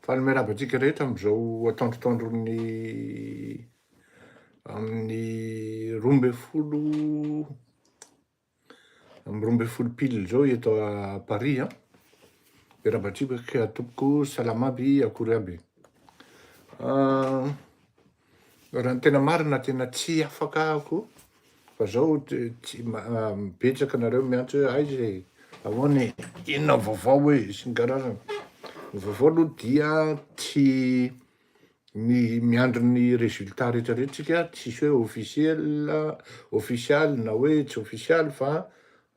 Fanameravantsika rehetra am'izao atoandrotondron'ny amin'ny roa amby folo pile zao eto a Paris a. Miarabantsika tompoko salama aby, akory aby. Raha ny tena marina tena tsy afaka ako fa zao tsy mibetsaka nareo miantso hoe aiza e, ahoana e, inona vaovao e, sy ny karazana. Ny vaovao aloha dia tsy miandry ny résultat rehetrarehetra, tsisy hoe official na hoe tsy official fa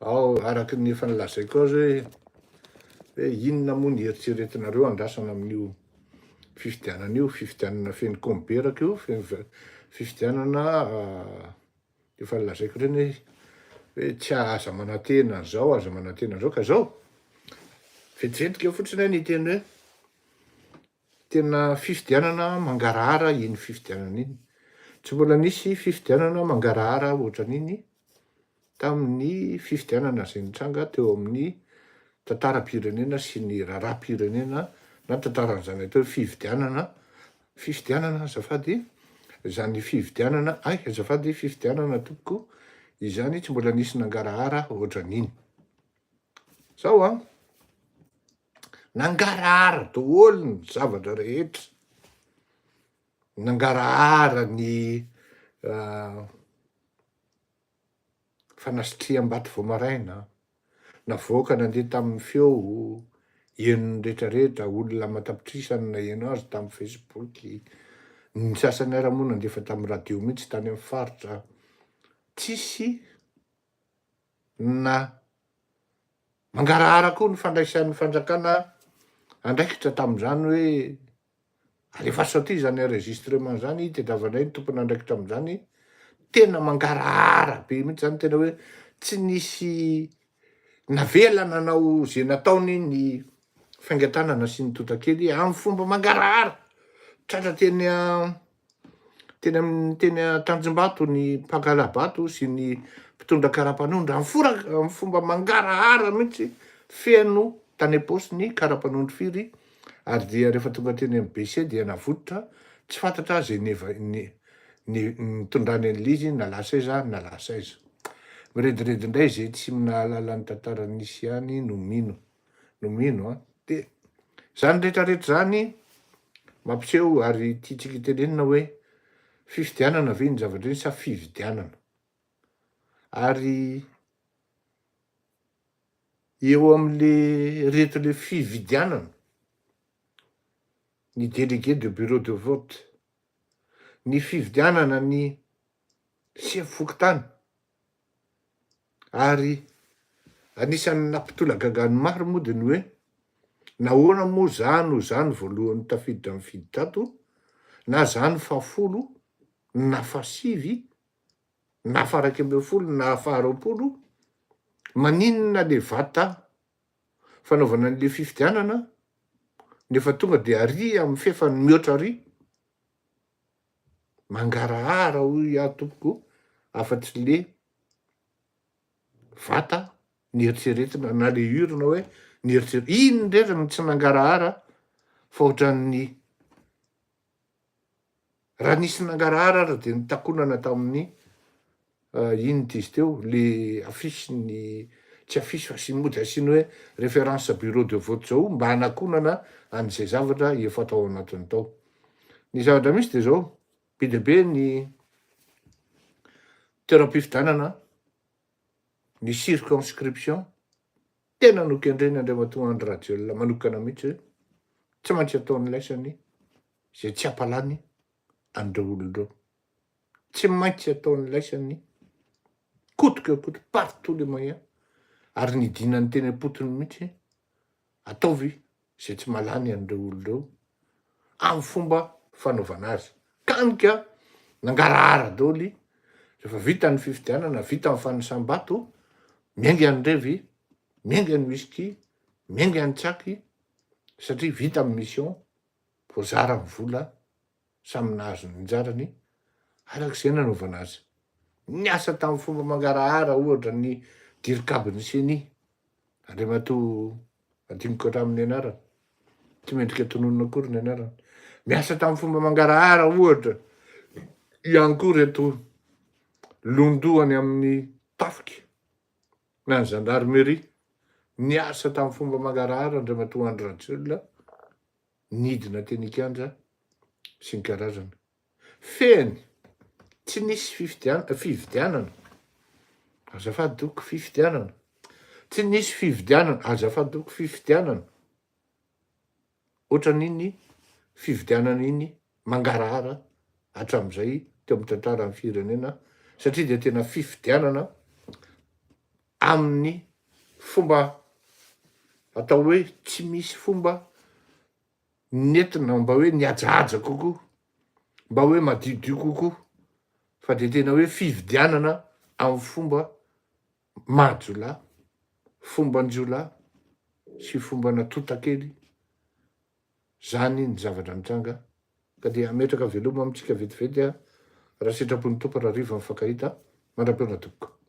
ao araky ny efa nolazaiko azy hoe inona moa ny eritreretinareo andrasana amin'io fifidianana io, fifidianana feno komberaka io, fifidianana efa nolazaiko reny hoe tsy aza manantena zao, aza manantena zao, ka zao vetivetika fotsiny ny teny hoe tena fifidianana mangarahara iny fifidianana iny. Tsy mbola nisy fifidianana mangarahara ohatran'iny tamin'ny fifidianana zay nitranga teo amin'ny tantaram-pirenena sy ny raharaham-pirenena na tantaran'izany atao fifidianana azafady, zany fifidianana, azafady fifidianana tompoko, izany tsy mbola nisy nangarahara ohatran'iny. Zao a, nangarahara daholo ny zavatra rehetra, nangarahara ny fanasitria-bato vao maraina, navoaka nandeha tamin'ny feo, henony rehetrarehetra, olona matapitrisany na heno azy tamin'ny Facebook, ny sasany ara moa nandefa tamin'ny radio mihitsy tany amin'ny faritra, tsisy na mangarahara koa ny fandraisan'ny fanjakana andraikitra tamin'izany hoe alefaso aty zany enregistrement zany, tadiavanay ny tompony andraikitra amin'izany, tena mangarahara be mihitsy zany, tena hoe tsy nisy navela nanao zay nataony ny faingan-tanana sy ny totakely amin'ny fomba mangarahara, tratra teny Tanjombato ny mpangala-bato sy ny mpitondra kara-panondro amin'ny fomba mangarahara mihitsy, feno tany am-paosy ny kara-panondro firy, ary dia rehefa tonga teny amin'ny BC dia navototra, tsy fantatra zay nitondrany an'ilay izy na lasa aiza na lasa aiza. Mirediredy indray zay tsy nahalala ny tantara nisy ihany no mino a. De zany rehetrarehetra zany mampiseho ary tiantsika tenenina hoe fifidianana ve ny zavatra iny sa fividianana. Ary eo am'le rehetra le fividianana, ny délégué de bureau de vote, ny fividianana ny seho fokontany, ary anisan'ny nampitolagagany maro moa de ny hoe nahoana moa zany voalohany tafiditra mifidy tato, na zany fahafolo na fahasivy na faraika ambin'ny folo na faharoapolo, maninona le vata fanaovana an'le fifidianana nefa tonga de ary amin'ny fefany mihoatra ary, mangarahara hoy aho tompoko, afa-tsy le vata ny eritreretina na le urne hoe ny ino ndreka no tsy nangarahara fa ohatran'ny raha nisy nangarahara ary de nitakonana tamin'ny ino tizy teo, le afisy ny tsy afisy fa sy mody asiny hoe référence bureau de vote zao mba hanakonana an'izay zavatra efa tao anatiny tao. Ny zavatra misy de zao, be dia be ny toeram-pifidianana, ny circonscription, tena nokendreny Andriamatoa Andry Rajoelina manokana mihitsy hoe tsy maintsy ataony laisany zay tsy ampalany an'ireo olon'ireo, tsy maintsy ataony laisany coûte que coûte partout les moyens, ary nidinany teny am-potony mihitsy ataovy zay tsy malany an'ireo olon'ireo amin'ny fomba fanaovana azy. Kanika nangarahara daholy, rehefa vita ny fifidianana, vita ny fanisam-bato, miainga an'irevy, miainga ny whisky, miainga ny tsaky, satria vita amin'ny mission, voazara ny vola, samy nahazo ny anjarany, arak'izay nanaovana azy. Niasa tamin'ny fomba mangarahara ohatra ny dirikabin'ny CENI, Andriamatoa adinoko hatramin'ny anarany, tsy mendrika tononona akory ny anarany. Miasa tamin'ny fomba mangarahara ohatra, ihany koa reto londohany amin'ny tafika na ny gendarmerie, niasa tamin'ny fomba mangarahara Andriamatoa Andry Rajoelina, nidina teny Ikanja sy ny karazana. Feny tsy nisy fifidianana, azafady doko fifidianana, tsy nisy fifidianana, azafady doko fifidianana. Ohatran'iny fifidianana iny mangarahara hatramin'izay teo amin'ny tantaran'ny firenena, satria dia tena fifidianana amin'ny fomba atao hoe tsy misy fomba nentina mba hoe nihajahaja kokoa, mba hoe madidio kokoa, fa de tena hoe fifidianana amin'ny fomba mahajolahy, fomban-jolahy sy fomba natota-kely. Zany ny zavatra nitranga, ka dia ametraka veloma amintsika vetivety raha sitrapon'ny tompo raha riva mifankahita, mandram-peona tompoko.